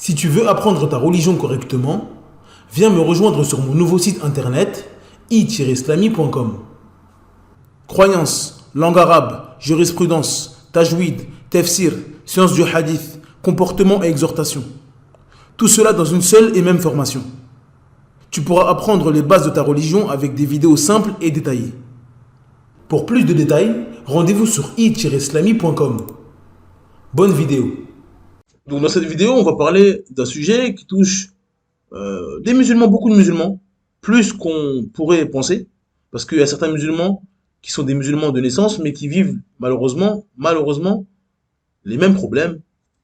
Si tu veux apprendre ta religion correctement, viens me rejoindre sur mon nouveau site internet i-islami.com. Croyances, langue arabe, jurisprudence, tajwid, tafsir, sciences du hadith, comportement et exhortation. Tout cela dans une seule et même formation. Tu pourras apprendre les bases de ta religion avec des vidéos simples et détaillées. Pour plus de détails, rendez-vous sur i-islami.com. Bonne vidéo. Donc dans cette vidéo, on va parler d'un sujet qui touche des musulmans, beaucoup de musulmans, plus qu'on pourrait penser, parce qu'il y a certains musulmans qui sont des musulmans de naissance, mais qui vivent malheureusement, les mêmes problèmes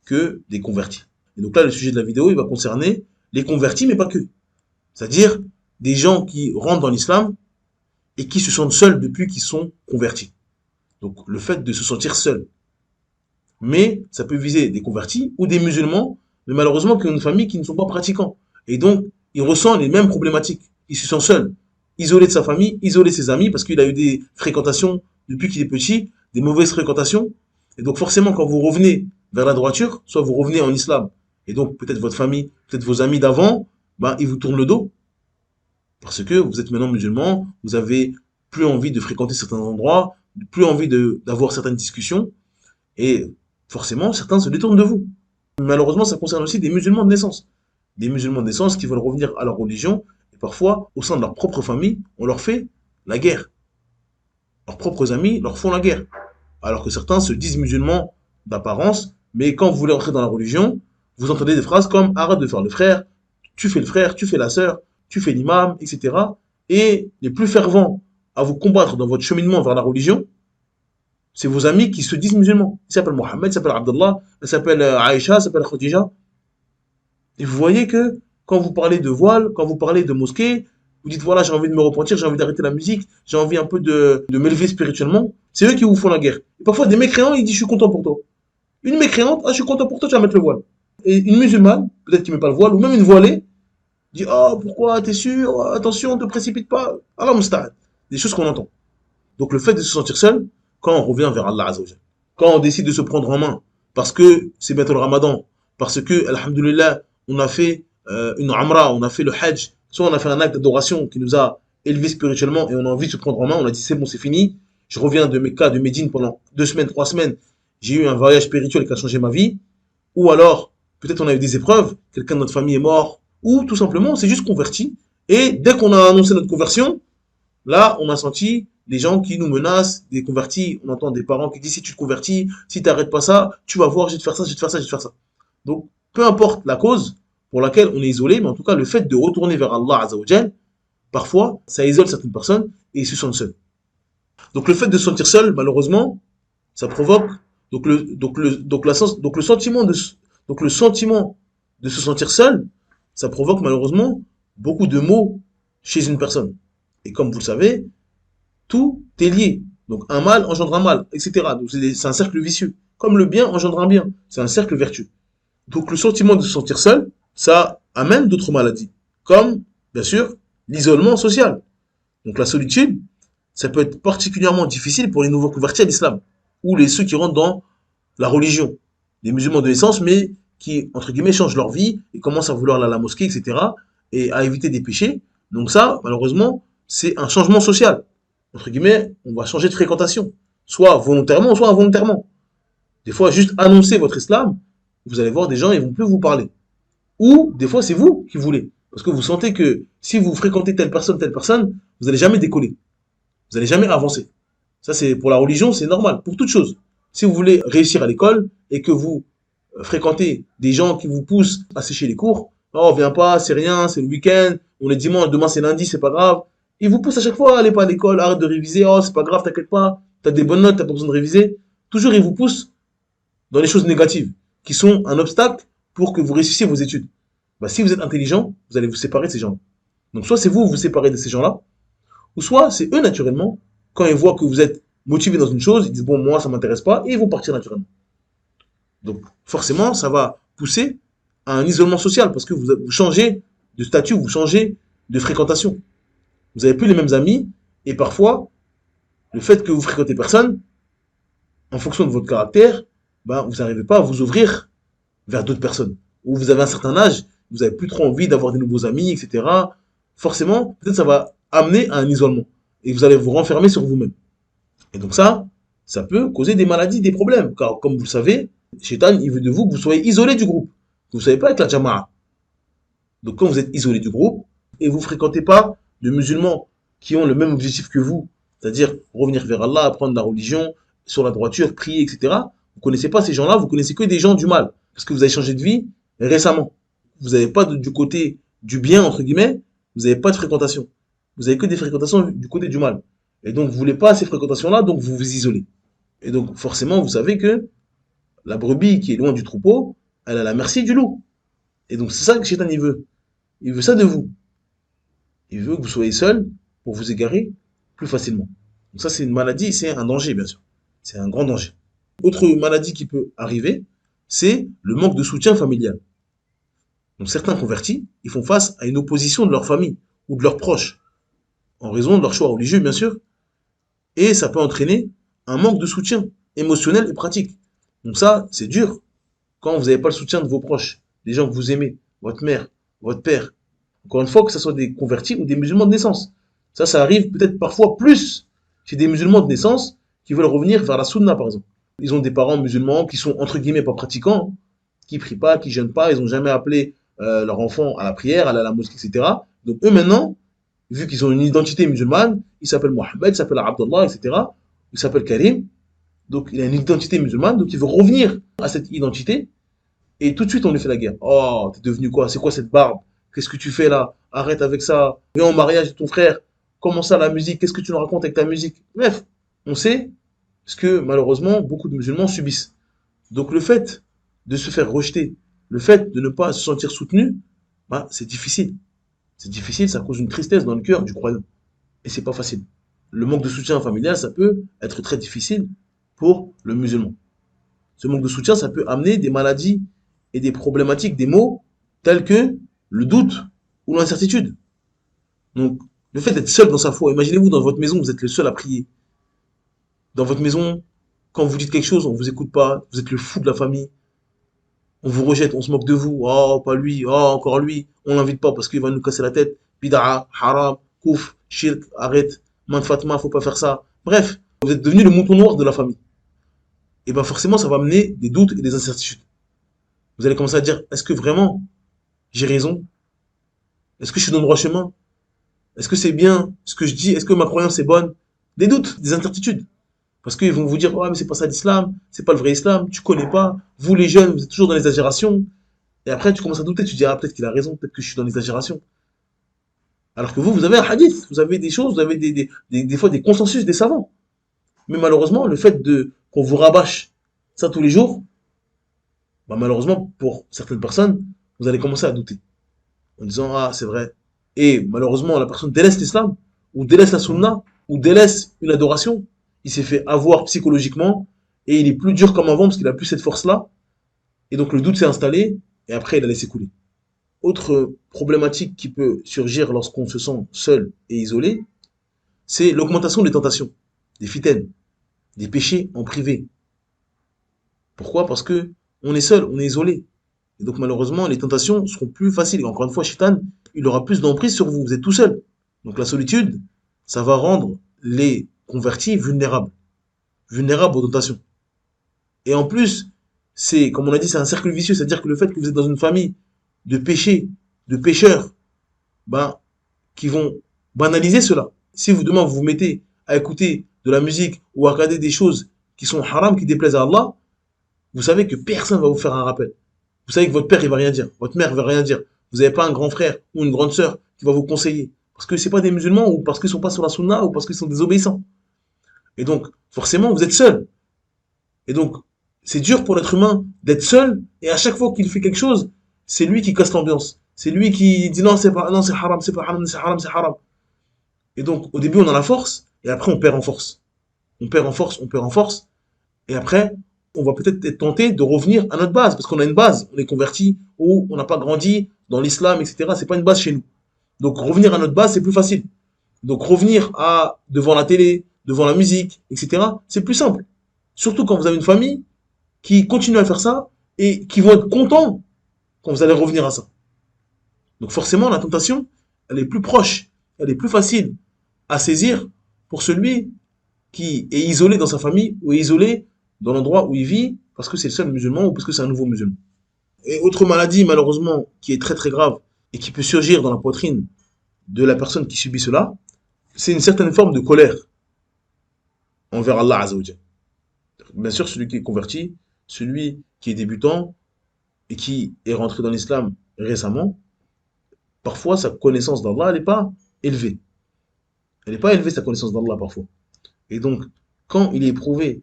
que des convertis. Et donc là, le sujet de la vidéo, il va concerner les convertis, mais pas que. C'est-à-dire des gens qui rentrent dans l'islam et qui se sentent seuls depuis qu'ils sont convertis. Donc le fait de se sentir seul. Mais ça peut viser des convertis ou des musulmans, mais malheureusement qui ont une famille qui ne sont pas pratiquants. Et donc, il ressent les mêmes problématiques. Il se sent seul, isolé de sa famille, isolé de ses amis, parce qu'il a eu des fréquentations depuis qu'il est petit, des mauvaises fréquentations. Et donc forcément, quand vous revenez vers la droiture, soit vous revenez en islam, et donc peut-être votre famille, peut-être vos amis d'avant, ils vous tournent le dos. Parce que vous êtes maintenant musulman, vous avez plus envie de fréquenter certains endroits, plus envie d'avoir certaines discussions, et forcément, certains se détournent de vous. Malheureusement, ça concerne aussi des musulmans de naissance. Des musulmans de naissance qui veulent revenir à leur religion, et parfois, au sein de leur propre famille, on leur fait la guerre. Leurs propres amis leur font la guerre. Alors que certains se disent musulmans d'apparence, mais quand vous voulez entrer dans la religion, vous entendez des phrases comme « arrête de faire le frère »,« tu fais le frère, tu fais la sœur »,« tu fais l'imam », etc. Et les plus fervents à vous combattre dans votre cheminement vers la religion, c'est vos amis qui se disent musulmans. Ils s'appellent Mohammed, ils s'appellent Abdullah, ils s'appellent Aïcha, ils s'appellent Khadija. Et vous voyez que quand vous parlez de voile, quand vous parlez de mosquée, vous dites voilà, j'ai envie de me repentir, j'ai envie d'arrêter la musique, j'ai envie un peu de m'élever spirituellement, c'est eux qui vous font la guerre. Et parfois des mécréants, ils disent je suis content pour toi. Une mécréante, je suis content pour toi, tu vas mettre le voile. Et une musulmane, peut-être qui met pas le voile, ou même une voilée, dit pourquoi, t'es sûr, attention, ne te précipite pas. Allah musta'an. Des choses qu'on entend. Donc le fait de se sentir seul, quand on revient vers Allah Azza wa Jal, quand on décide de se prendre en main, parce que c'est bientôt le Ramadan, parce que, alhamdoulilah, on a fait une Umrah, on a fait le Hajj, soit on a fait un acte d'adoration qui nous a élevés spirituellement et on a envie de se prendre en main, on a dit c'est bon, c'est fini, je reviens de Mecca, de Médine pendant 2 semaines, 3 semaines, j'ai eu un voyage spirituel qui a changé ma vie, ou alors, peut-être on a eu des épreuves, quelqu'un de notre famille est mort, ou tout simplement on s'est juste converti, et dès qu'on a annoncé notre conversion, là on a senti des gens qui nous menacent, des convertis, on entend des parents qui disent si tu te convertis, si tu n'arrêtes pas ça, tu vas voir, je vais te faire ça, je vais te faire ça, je vais te faire ça. Donc, peu importe la cause pour laquelle on est isolé, mais en tout cas, le fait de retourner vers Allah Azza wa Jal, parfois, ça isole certaines personnes et ils se sentent seuls. Donc, le fait de se sentir seul, malheureusement, ça provoque, le sentiment de se sentir seul, ça provoque malheureusement beaucoup de maux chez une personne. Et comme vous le savez, tout est lié. Donc un mal engendre un mal, etc. Donc c'est un cercle vicieux. Comme le bien engendre un bien. C'est un cercle vertueux. Donc le sentiment de se sentir seul, ça amène d'autres maladies. Comme, bien sûr, l'isolement social. Donc la solitude, ça peut être particulièrement difficile pour les nouveaux convertis à l'islam. Ou ceux qui rentrent dans la religion. Les musulmans de naissance, mais qui, entre guillemets, changent leur vie et commencent à vouloir aller à la mosquée, etc. Et à éviter des péchés. Donc ça, malheureusement, c'est un changement social. Entre guillemets, on va changer de fréquentation. Soit volontairement, soit involontairement. Des fois, juste annoncer votre islam, vous allez voir des gens, ils vont plus vous parler. Ou, des fois, c'est vous qui voulez. Parce que vous sentez que si vous fréquentez telle personne, vous n'allez jamais décoller. Vous n'allez jamais avancer. Ça, c'est pour la religion, c'est normal. Pour toute chose. Si vous voulez réussir à l'école et que vous fréquentez des gens qui vous poussent à sécher les cours, oh, viens pas, c'est rien, c'est le week-end, on est dimanche, demain c'est lundi, c'est pas grave. Ils vous poussent à chaque fois, allez pas à l'école, arrête de réviser, oh c'est pas grave, t'inquiète pas, t'as des bonnes notes, t'as pas besoin de réviser. Toujours ils vous poussent dans les choses négatives, qui sont un obstacle pour que vous réussissiez vos études. Si vous êtes intelligent, vous allez vous séparer de ces gens-là. Donc soit c'est vous vous séparez de ces gens-là, ou soit c'est eux naturellement, quand ils voient que vous êtes motivé dans une chose, ils disent bon moi ça m'intéresse pas, et ils vont partir naturellement. Donc forcément ça va pousser à un isolement social, parce que vous changez de statut, vous changez de fréquentation. Vous n'avez plus les mêmes amis, et parfois, le fait que vous fréquentez personne, en fonction de votre caractère, vous n'arrivez pas à vous ouvrir vers d'autres personnes. ou vous avez un certain âge, vous n'avez plus trop envie d'avoir des nouveaux amis, etc. Forcément, peut-être ça va amener à un isolement. Et vous allez vous renfermer sur vous-même. Et donc ça peut causer des maladies, des problèmes. Car comme vous le savez, Shaitan, il veut de vous que vous soyez isolé du groupe. Vous ne soyez pas avec la jama'a. Donc quand vous êtes isolé du groupe, et vous ne fréquentez pas de musulmans qui ont le même objectif que vous, c'est-à-dire revenir vers Allah, apprendre la religion, sur la droiture, prier, etc. Vous ne connaissez pas ces gens-là, vous connaissez que des gens du mal. Parce que vous avez changé de vie récemment. Vous n'avez pas du côté du bien, entre guillemets, vous n'avez pas de fréquentation. Vous avez que des fréquentations du côté du mal. Et donc vous voulez pas ces fréquentations-là, donc vous vous isolez. Et donc forcément, vous savez que la brebis qui est loin du troupeau, elle a la merci du loup. Et donc c'est ça que Shaitan il veut. Il veut ça de vous. Il veut que vous soyez seul pour vous égarer plus facilement. Donc ça c'est une maladie, c'est un danger bien sûr. C'est un grand danger. Autre maladie qui peut arriver, c'est le manque de soutien familial. Donc certains convertis, ils font face à une opposition de leur famille ou de leurs proches, en raison de leur choix religieux bien sûr, et ça peut entraîner un manque de soutien émotionnel et pratique. Donc ça, c'est dur quand vous n'avez pas le soutien de vos proches, des gens que vous aimez, votre mère, votre père. Encore une fois, que ce soit des convertis ou des musulmans de naissance. Ça arrive peut-être parfois plus chez des musulmans de naissance qui veulent revenir vers la sunna par exemple. Ils ont des parents musulmans qui sont entre guillemets pas pratiquants, qui prient pas, qui jeûnent pas, ils n'ont jamais appelé leur enfant à la prière, à la mosquée, etc. Donc eux maintenant, vu qu'ils ont une identité musulmane, ils s'appellent Mohamed, ils s'appellent Abdullah, etc. Ils s'appellent Karim. Donc il a une identité musulmane, donc il veut revenir à cette identité, et tout de suite on lui fait la guerre. Oh, t'es devenu quoi? C'est quoi cette barbe? Qu'est-ce que tu fais là? Arrête avec ça. Viens au mariage de ton frère. Comment ça la musique? Qu'est-ce que tu nous racontes avec ta musique? Bref, on sait ce que malheureusement beaucoup de musulmans subissent. Donc le fait de se faire rejeter, le fait de ne pas se sentir soutenu, bah, c'est difficile. C'est difficile, ça cause une tristesse dans le cœur du croyant. Et c'est pas facile. Le manque de soutien familial, ça peut être très difficile pour le musulman. Ce manque de soutien, ça peut amener des maladies et des problématiques, des maux tels que le doute ou l'incertitude. Donc, le fait d'être seul dans sa foi, imaginez-vous dans votre maison, vous êtes le seul à prier. Dans votre maison, quand vous dites quelque chose, on vous écoute pas, vous êtes le fou de la famille, on vous rejette, on se moque de vous, oh, pas lui, oh, encore lui, on l'invite pas parce qu'il va nous casser la tête, bid'a, haram, kouf, shirk, arrête, man fatma, faut pas faire ça. Bref, vous êtes devenu le mouton noir de la famille. Et ben forcément, ça va amener des doutes et des incertitudes. Vous allez commencer à dire, est-ce que vraiment j'ai raison? Est-ce que je suis dans le droit chemin? Est-ce que c'est bien ce que je dis? Est-ce que ma croyance est bonne? Des doutes, des incertitudes. Parce qu'ils vont vous dire, ouais, mais c'est pas ça l'islam, c'est pas le vrai islam, tu connais pas. Vous les jeunes, vous êtes toujours dans l'exagération. Et après, tu commences à douter, tu dis, ah, peut-être qu'il a raison, peut-être que je suis dans l'exagération. Alors que vous avez un hadith, vous avez des choses, vous avez des fois des consensus des savants. Mais malheureusement, le fait qu'on vous rabâche ça tous les jours, bah malheureusement, pour certaines personnes, vous allez commencer à douter. En disant, ah, c'est vrai. Et malheureusement, la personne délaisse l'islam, ou délaisse la sunna, ou délaisse une adoration. Il s'est fait avoir psychologiquement, et il est plus dur comme avant, parce qu'il a plus cette force-là. Et donc le doute s'est installé, et après il a laissé couler. Autre problématique qui peut surgir lorsqu'on se sent seul et isolé, c'est l'augmentation des tentations, des fitaines, des péchés en privé. Pourquoi? Parce que on est seul, on est isolé. Et donc malheureusement, les tentations seront plus faciles. Et encore une fois, Shaitan, il aura plus d'emprise sur vous. Vous êtes tout seul. Donc la solitude, ça va rendre les convertis vulnérables. Vulnérables aux tentations. Et en plus, c'est, comme on a dit, c'est un cercle vicieux. C'est-à-dire que le fait que vous êtes dans une famille de péchés, de pécheurs, ben, qui vont banaliser cela. Si vous demain vous vous mettez à écouter de la musique ou à regarder des choses qui sont haram, qui déplaisent à Allah, vous savez que personne va vous faire un rappel. Vous savez que votre père, il va rien dire. Votre mère va rien dire. Vous n'avez pas un grand frère ou une grande sœur qui va vous conseiller. Parce que c'est pas des musulmans ou parce qu'ils sont pas sur la sunna ou parce qu'ils sont désobéissants. Et donc, forcément, vous êtes seul. Et donc, c'est dur pour l'être humain d'être seul et à chaque fois qu'il fait quelque chose, c'est lui qui casse l'ambiance. C'est lui qui dit non, c'est pas, non, c'est haram, c'est pas haram, c'est haram, c'est haram. Et donc, au début, on a la force et après, on perd en force. On perd en force, on perd en force. Et après, on va peut-être être tenté de revenir à notre base, parce qu'on a une base, on est converti, ou on n'a pas grandi dans l'islam, etc. C'est pas une base chez nous. Donc revenir à notre base, c'est plus facile. Donc revenir devant la télé, devant la musique, etc. C'est plus simple. Surtout quand vous avez une famille qui continue à faire ça et qui vont être contents quand vous allez revenir à ça. Donc forcément, la tentation, elle est plus proche, elle est plus facile à saisir pour celui qui est isolé dans sa famille ou est isolé dans l'endroit où il vit parce que c'est le seul musulman ou parce que c'est un nouveau musulman. Et autre maladie, malheureusement, qui est très très grave et qui peut surgir dans la poitrine de la personne qui subit cela, c'est une certaine forme de colère envers Allah Azzawajal. Bien sûr, celui qui est converti, celui qui est débutant et qui est rentré dans l'islam récemment, parfois sa connaissance d'Allah, elle n'est pas élevée. Elle n'est pas élevée, sa connaissance d'Allah, parfois. Et donc, quand il est éprouvé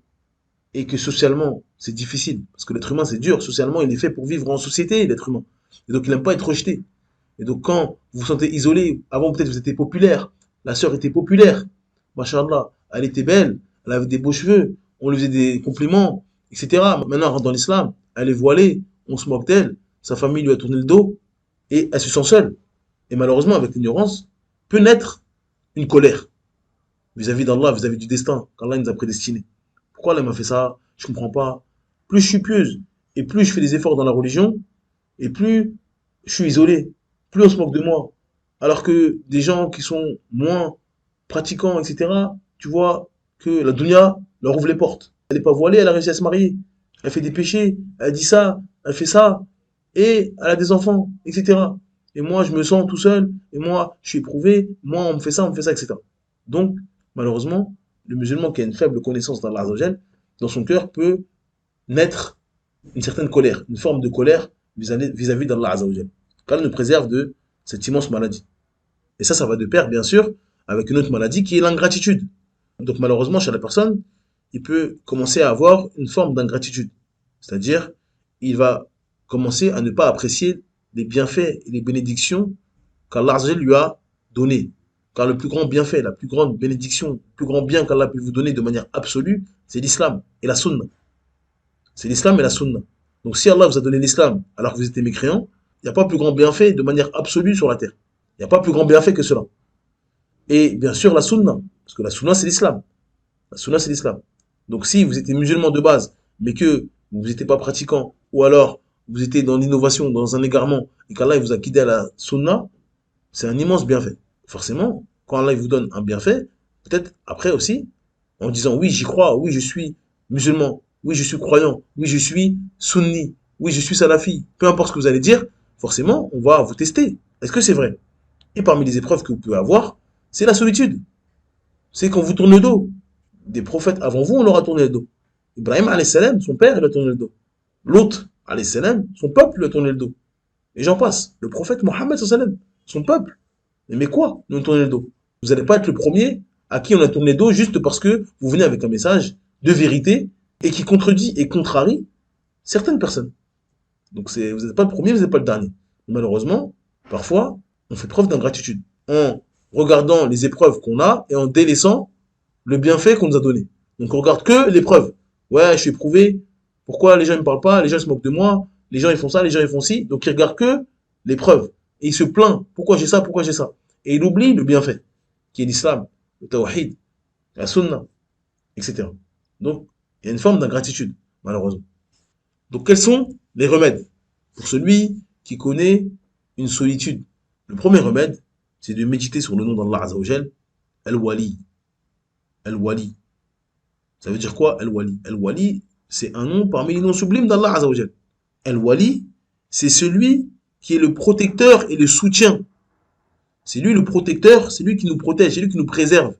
et que socialement, c'est difficile, parce que l'être humain, c'est dur, socialement, il est fait pour vivre en société, l'être humain. Et donc, il n'aime pas être rejeté. Et donc, quand vous vous sentez isolé, avant peut-être vous étiez populaire, la sœur était populaire, machallah, elle était belle, elle avait des beaux cheveux, on lui faisait des compliments, etc. Maintenant, elle rentre dans l'islam, elle est voilée, on se moque d'elle, sa famille lui a tourné le dos, et elle se sent seule. Et malheureusement, avec l'ignorance, peut naître une colère vis-à-vis d'Allah, vis-à-vis du destin qu'Allah nous a prédestiné. Pourquoi Allah m'a fait ça? Je comprends pas. Plus je suis pieuse et plus je fais des efforts dans la religion, et plus je suis isolé, plus on se moque de moi. Alors que des gens qui sont moins pratiquants, etc., tu vois que la dunya leur ouvre les portes. Elle n'est pas voilée, elle a réussi à se marier. Elle fait des péchés, elle dit ça, elle fait ça, et elle a des enfants, etc. Et moi, je me sens tout seul, et moi, je suis éprouvé, moi, on me fait ça, etc. Donc, malheureusement, le musulman qui a une faible connaissance d'Allah Azzawajal, dans son cœur peut naître une certaine colère, une forme de colère vis-à-vis d'Allah Azzawajal. Qu'Allah nous préserve de cette immense maladie. Et ça va de pair, bien sûr, avec une autre maladie qui est l'ingratitude. Donc malheureusement, chez la personne, il peut commencer à avoir une forme d'ingratitude. C'est-à-dire, il va commencer à ne pas apprécier les bienfaits et les bénédictions qu'Allah Azzawajal lui a donnés. Car le plus grand bienfait, la plus grande bénédiction, le plus grand bien qu'Allah peut vous donner de manière absolue, c'est l'islam et la sunna. C'est l'islam et la sunna. Donc si Allah vous a donné l'islam alors que vous étiez mécréant, il n'y a pas plus grand bienfait de manière absolue sur la terre. Il n'y a pas plus grand bienfait que cela. Et bien sûr la sunna, parce que la sunna c'est l'islam. La sunna c'est l'islam. Donc si vous étiez musulman de base, mais que vous n'étiez pas pratiquant, ou alors vous étiez dans l'innovation, dans un égarement, et qu'Allah vous a guidé à la sunna, c'est un immense bienfait. Forcément, quand Allah vous donne un bienfait, peut-être après aussi, en disant oui j'y crois, oui je suis musulman, oui je suis croyant, oui je suis sunni, oui je suis salafi, peu importe ce que vous allez dire, forcément on va vous tester. Est-ce que c'est vrai? Et parmi les épreuves que vous pouvez avoir, c'est la solitude. C'est quand vous tournez le dos. Des prophètes avant vous, on leur a tourné le dos. Ibrahim alayhi salam, son père, il a tourné le dos. L'autre alayhi salam, son peuple lui a tourné le dos. Et j'en passe. Le prophète Mohammed sallam, son peuple. Mais quoi, nous tourner le dos? Vous n'allez pas être le premier à qui on a tourné le dos juste parce que vous venez avec un message de vérité et qui contredit et contrarie certaines personnes. Donc vous n'êtes pas le premier, vous n'êtes pas le dernier. Malheureusement, parfois, on fait preuve d'ingratitude en regardant les épreuves qu'on a et en délaissant le bienfait qu'on nous a donné. Donc on regarde que l'épreuve. Ouais, je suis éprouvé. Pourquoi les gens ne me parlent pas? Les gens se moquent de moi. Les gens ils font ça, les gens ils font ci. Donc il regarde que l'épreuve. Et il se plaint. Pourquoi j'ai ça? Pourquoi j'ai ça? Et il oublie le bienfait, qui est l'islam, le tawhid, la sunna, etc. Donc, il y a une forme d'ingratitude, malheureusement. Donc, quels sont les remèdes pour celui qui connaît une solitude? Le premier remède, c'est de méditer sur le nom d'Allah Azzawajal, Al-Wali. Al-Wali. Ça veut dire quoi, Al-Wali? Al-Wali, c'est un nom parmi les noms sublimes d'Allah Azzawajal. Al-Wali, c'est celui qui est le protecteur et le soutien. C'est lui le protecteur, c'est lui qui nous protège, c'est lui qui nous préserve.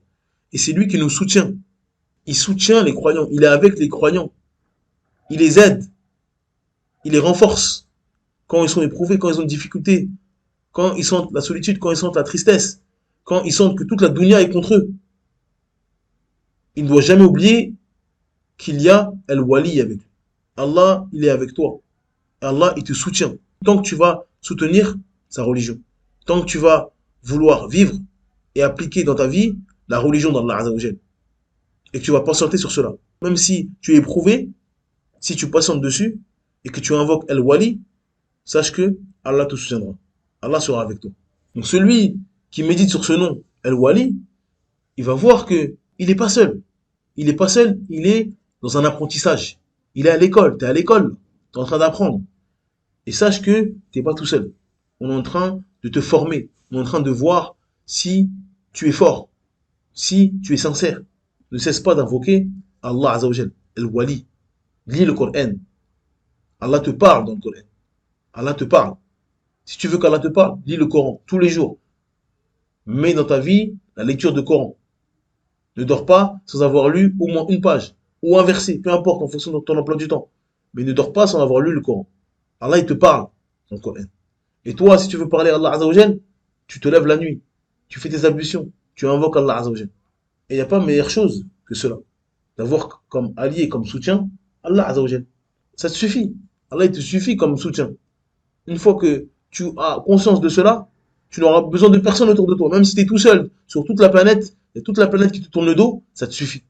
Et c'est lui qui nous soutient. Il soutient les croyants, il est avec les croyants. Il les aide, il les renforce. Quand ils sont éprouvés, quand ils ont des difficultés, quand ils sentent la solitude, quand ils sentent la tristesse, quand ils sentent que toute la dunya est contre eux. Il ne doit jamais oublier qu'il y a Al-Wali avec lui. Allah, il est avec toi. Allah, il te soutient. Tant que tu vas soutenir sa religion, tant que tu vas vouloir vivre et appliquer dans ta vie la religion d'Allah Azzawajal, et que tu vas patienter sur cela. Même si tu es éprouvé, si tu patientes dessus, et que tu invoques Al-Wali, sache que Allah te soutiendra. Allah sera avec toi. Donc celui qui médite sur ce nom, Al-Wali, il va voir que il n'est pas seul. Il n'est pas seul, il est dans un apprentissage. Il est à l'école, tu es à l'école, tu es en train d'apprendre. Et sache que tu n'es pas tout seul. On est en train de te former. On est en train de voir si tu es fort, si tu es sincère. Ne cesse pas d'invoquer Allah Azzawajal, Al-Wali. Lis le Coran. Allah te parle dans le Coran. Allah te parle. Si tu veux qu'Allah te parle, lis le Coran tous les jours. Mets dans ta vie la lecture du Coran. Ne dors pas sans avoir lu au moins une page ou un verset, peu importe en fonction de ton emploi du temps. Mais ne dors pas sans avoir lu le Coran. Allah il te parle dans le Coran. Et toi, si tu veux parler à Allah Azzawajal, tu te lèves la nuit, tu fais tes ablutions, tu invoques Allah Azzawajal. Et il n'y a pas meilleure chose que cela. D'avoir comme allié, comme soutien, Allah Azzawajal. Ça te suffit. Allah il te suffit comme soutien. Une fois que tu as conscience de cela, tu n'auras besoin de personne autour de toi. Même si tu es tout seul sur toute la planète, il y a toute la planète qui te tourne le dos, ça te suffit.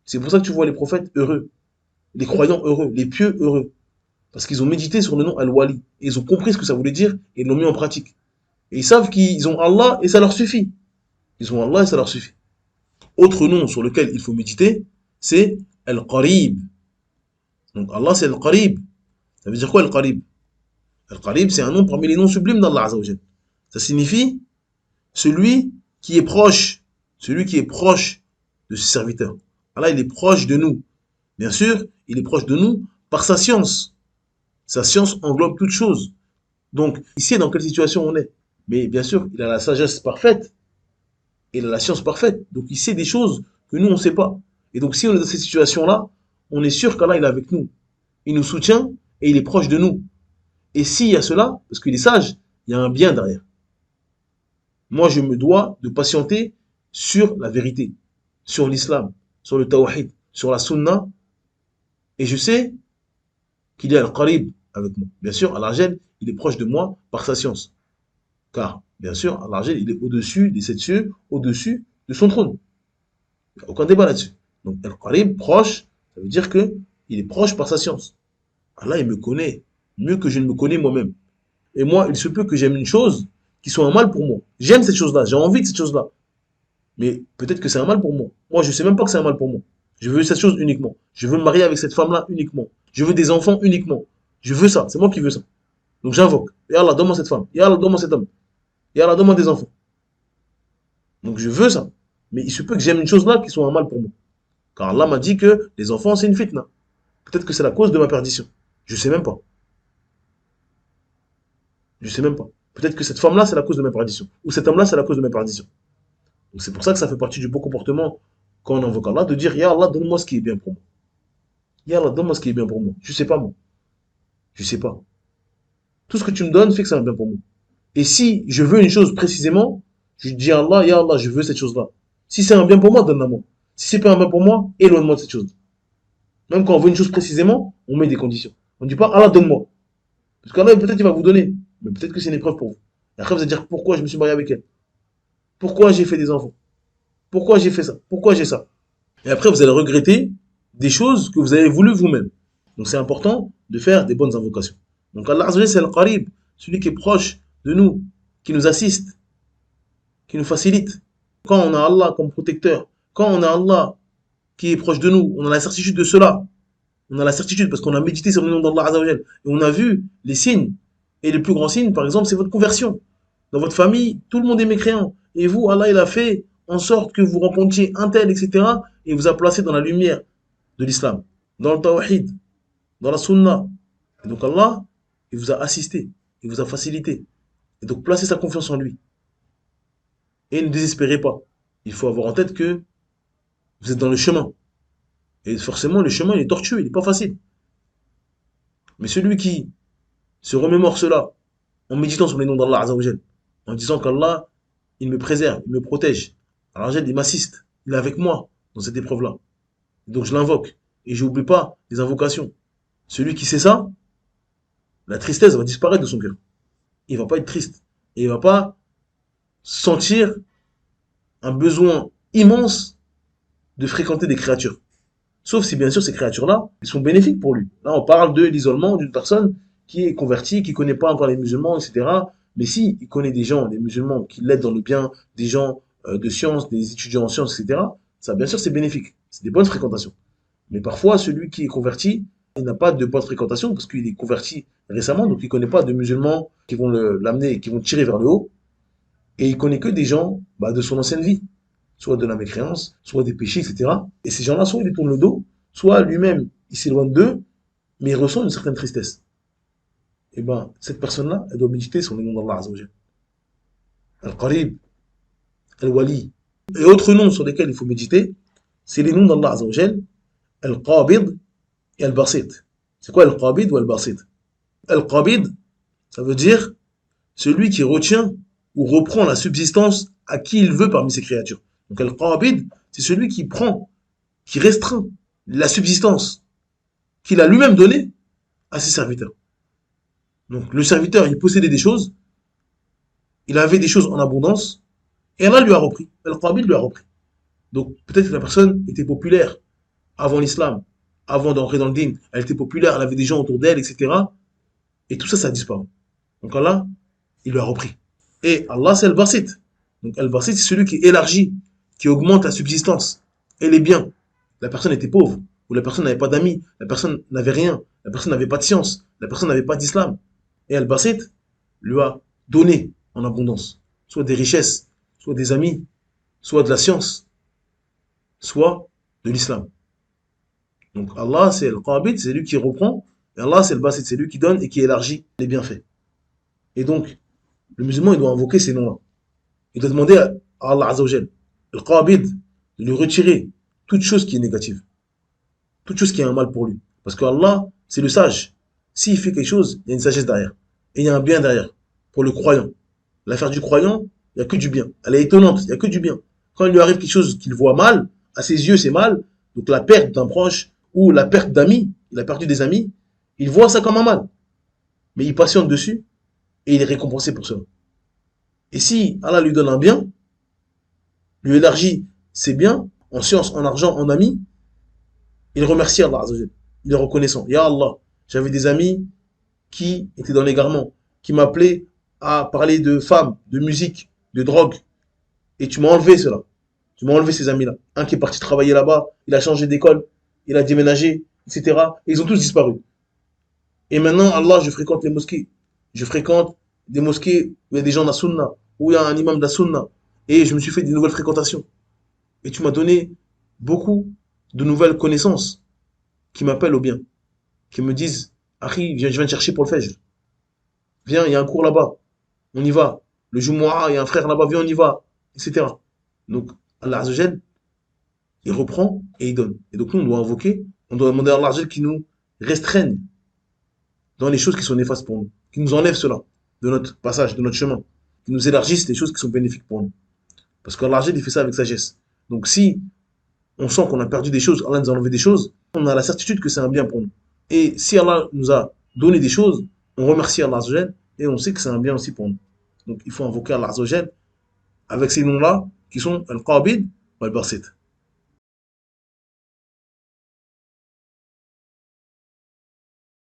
C'est pour ça que tu vois les prophètes heureux, les croyants heureux, les pieux heureux. Parce qu'ils ont médité sur le nom Al-Wali. Et ils ont compris ce que ça voulait dire et ils l'ont mis en pratique. Et ils savent qu'ils ont Allah et ça leur suffit. Ils ont Allah et ça leur suffit. Autre nom sur lequel il faut méditer, c'est Al-Qarib. Donc Allah c'est Al-Qarib. Ça veut dire quoi Al-Qarib? Al-Qarib c'est un nom parmi les noms sublimes d'Allah Azzawajal. Ça signifie celui qui est proche, celui qui est proche de ses serviteurs. Allah il est proche de nous. Bien sûr, il est proche de nous par sa science. Sa science englobe toute chose. Donc, il sait dans quelle situation on est. Mais bien sûr, il a la sagesse parfaite. Et il a la science parfaite. Donc, il sait des choses que nous, on ne sait pas. Et donc, si on est dans cette situation-là, on est sûr qu'Allah, il est avec nous. Il nous soutient et il est proche de nous. Et s'il y a cela, parce qu'il est sage, il y a un bien derrière. Moi, je me dois de patienter sur la vérité, sur l'islam, sur le tawhid, sur la sunna. Et je sais qu'il y a Al-Qarib avec moi. Bien sûr, Al-Arjel, il est proche de moi par sa science. Car, bien sûr, Al-Arjel, il est au-dessus des sept cieux, au-dessus de son trône. Il n'y a aucun débat là-dessus. Donc, Al-Qarib, proche, ça veut dire que il est proche par sa science. Allah, il me connaît mieux que je ne me connais moi-même. Et moi, il se peut que j'aime une chose qui soit un mal pour moi. J'aime cette chose-là, j'ai envie de cette chose-là. Mais peut-être que c'est un mal pour moi. Moi, je ne sais même pas que c'est un mal pour moi. Je veux cette chose uniquement. Je veux me marier avec cette femme-là uniquement. Je veux des enfants uniquement. Je veux ça. C'est moi qui veux ça. Donc j'invoque. Ya Allah, donne-moi cette femme. Ya Allah, donne-moi cet homme. Ya Allah, donne-moi des enfants. Donc je veux ça. Mais il se peut que j'aime une chose là qui soit un mal pour moi. Car Allah m'a dit que les enfants, c'est une fitna. Peut-être que c'est la cause de ma perdition. Je ne sais même pas. Je ne sais même pas. Peut-être que cette femme-là, c'est la cause de ma perdition. Ou cet homme-là, c'est la cause de ma perdition. Donc c'est pour ça que ça fait partie du bon comportement quand on invoque Allah, de dire Ya Allah, donne-moi ce qui est bien pour moi. Ya Allah, donne-moi ce qui est bien pour moi. Je ne sais pas moi. Je ne sais pas. Tout ce que tu me donnes fait que c'est un bien pour moi. Et si je veux une chose précisément, je dis à Allah, Ya Allah, je veux cette chose-là. Si c'est un bien pour moi, donne-la moi. Si c'est pas un bien pour moi, éloigne-moi de cette chose. Même quand on veut une chose précisément, on met des conditions. On ne dit pas Allah, donne-moi. Parce qu'Allah, peut-être il va vous donner. Mais peut-être que c'est une épreuve pour vous. Et après, vous allez dire pourquoi je me suis marié avec elle. Pourquoi j'ai fait des enfants. Pourquoi j'ai fait ça. Pourquoi j'ai ça. Et après, vous allez regretter des choses que vous avez voulu vous-même. Donc c'est important de faire des bonnes invocations. Donc Allah Azza wa Jalla, c'est Al-Qarib, celui qui est proche de nous, qui nous assiste, qui nous facilite. Quand on a Allah comme protecteur, quand on a Allah qui est proche de nous, on a la certitude de cela. On a la certitude parce qu'on a médité sur le nom d'Allah Azza wa Jalla. Et on a vu les signes. Et le plus grand signe, par exemple, c'est votre conversion. Dans votre famille, tout le monde est mécréant. Et vous, Allah, il a fait en sorte que vous rencontriez un tel, etc. Et vous a placé dans la lumière de l'islam, dans le tawhid, dans la sunna. Et donc Allah, il vous a assisté, il vous a facilité. Et donc placez sa confiance en lui. Et ne désespérez pas. Il faut avoir en tête que vous êtes dans le chemin. Et forcément, le chemin, il est tortueux, il n'est pas facile. Mais celui qui se remémore cela en méditant sur les noms d'Allah Azza wa Jal, en disant qu'Allah, il me préserve, il me protège. Alors il m'assiste, il est avec moi dans cette épreuve-là. Donc je l'invoque. Et je n'oublie pas les invocations. Celui qui sait ça, la tristesse va disparaître de son cœur. Il ne va pas être triste. Et il ne va pas sentir un besoin immense de fréquenter des créatures. Sauf si bien sûr ces créatures-là, elles sont bénéfiques pour lui. Là on parle de l'isolement d'une personne qui est convertie, qui ne connaît pas encore les musulmans, etc. Mais si il connaît des gens, des musulmans, qui l'aident dans le bien, des gens de sciences, des étudiants en sciences, etc., ça bien sûr c'est bénéfique. C'est des bonnes fréquentations. Mais parfois celui qui est converti, Il n'a pas de bonne fréquentation parce qu'il est converti récemment, donc il ne connaît pas de musulmans qui vont l'amener, qui vont le tirer vers le haut. Et il connaît que des gens de son ancienne vie, soit de la mécréance, soit des péchés, etc. Et ces gens-là, soit il lui tourne le dos, soit lui-même, il s'éloigne d'eux, mais il ressent une certaine tristesse. Et ben, cette personne-là, elle doit méditer sur les noms d'Allah Azzawajal. Al-Qarib, Al-Wali. Et autres noms sur lesquels il faut méditer, c'est les noms d'Allah Azzawajal, Al-Qabid et Al-Basit. C'est quoi Al-Qabid ou Al-Basit? Al-Qabid, ça veut dire celui qui retient ou reprend la subsistance à qui il veut parmi ses créatures. Donc Al-Qabid, c'est celui qui prend, qui restreint la subsistance qu'il a lui-même donnée à ses serviteurs. Donc le serviteur, il possédait des choses, il avait des choses en abondance, et Allah lui a repris. Al-Qabid lui a repris. Donc peut-être que la personne était populaire avant l'islam, avant d'entrer dans le dîn, elle était populaire, elle avait des gens autour d'elle, etc. Et tout ça, ça a disparu. Donc Allah, il lui a repris. Et Allah, c'est Al-Basit. Donc Al-Basit, c'est celui qui élargit, qui augmente la subsistance et les biens. La personne était pauvre, ou la personne n'avait pas d'amis, la personne n'avait rien, la personne n'avait pas de science, la personne n'avait pas d'islam. Et Al-Basit lui a donné en abondance, soit des richesses, soit des amis, soit de la science, soit de l'islam. Donc Allah, c'est Al-Qabid, c'est lui qui reprend, et Allah, c'est Al-Basit, c'est lui qui donne et qui élargit les bienfaits. Et donc, le musulman, il doit invoquer ces noms-là. Il doit demander à Allah Azzawajal, Al-Qabid, de lui retirer toute chose qui est négative, toute chose qui est un mal pour lui. Parce que Allah, c'est le sage. S'il fait quelque chose, il y a une sagesse derrière. Et il y a un bien derrière, pour le croyant. L'affaire du croyant, il n'y a que du bien. Elle est étonnante, il n'y a que du bien. Quand il lui arrive quelque chose qu'il voit mal, à ses yeux c'est mal, donc la perte d'un proche ou la perte d'amis, il a perdu des amis, il voit ça comme un mal. Mais il patiente dessus et il est récompensé pour cela. Et si Allah lui donne un bien, lui élargit ses biens, en science, en argent, en amis, il remercie Allah Azzawajal. Il est reconnaissant. Ya Allah, j'avais des amis qui étaient dans l'égarement, qui m'appelaient à parler de femmes, de musique, de drogue. Et tu m'as enlevé cela. Tu m'as enlevé ces amis-là. Un qui est parti travailler là-bas, il a changé d'école, il a déménagé, etc. Et ils ont tous disparu. Et maintenant, Allah, je fréquente les mosquées. Je fréquente des mosquées où il y a des gens de la sunna, où il y a un imam de la sunna. Et je me suis fait des nouvelles fréquentations. Et tu m'as donné beaucoup de nouvelles connaissances qui m'appellent au bien. Qui me disent, Akhi, je viens te chercher pour le Fajr. Viens, il y a un cours là-bas. On y va. Le Jumu'ah, il y a un frère là-bas, viens, on y va. Etc. Donc, Allah Azzawajal, il reprend et il donne. Et donc nous, on doit invoquer, on doit demander à Allah Azzawajal qui nous restreigne dans les choses qui sont néfastes pour nous, qui nous enlève cela de notre passage, de notre chemin, qui nous élargisse les choses qui sont bénéfiques pour nous. Parce qu'Allah Azzawajal, il fait ça avec sagesse. Donc si on sent qu'on a perdu des choses, Allah nous a enlevé des choses, on a la certitude que c'est un bien pour nous. Et si Allah nous a donné des choses, on remercie Allah Azzawajal et on sait que c'est un bien aussi pour nous. Donc il faut invoquer Allah Azzawajal avec ces noms-là qui sont Al-Qabid ou Al-Basit.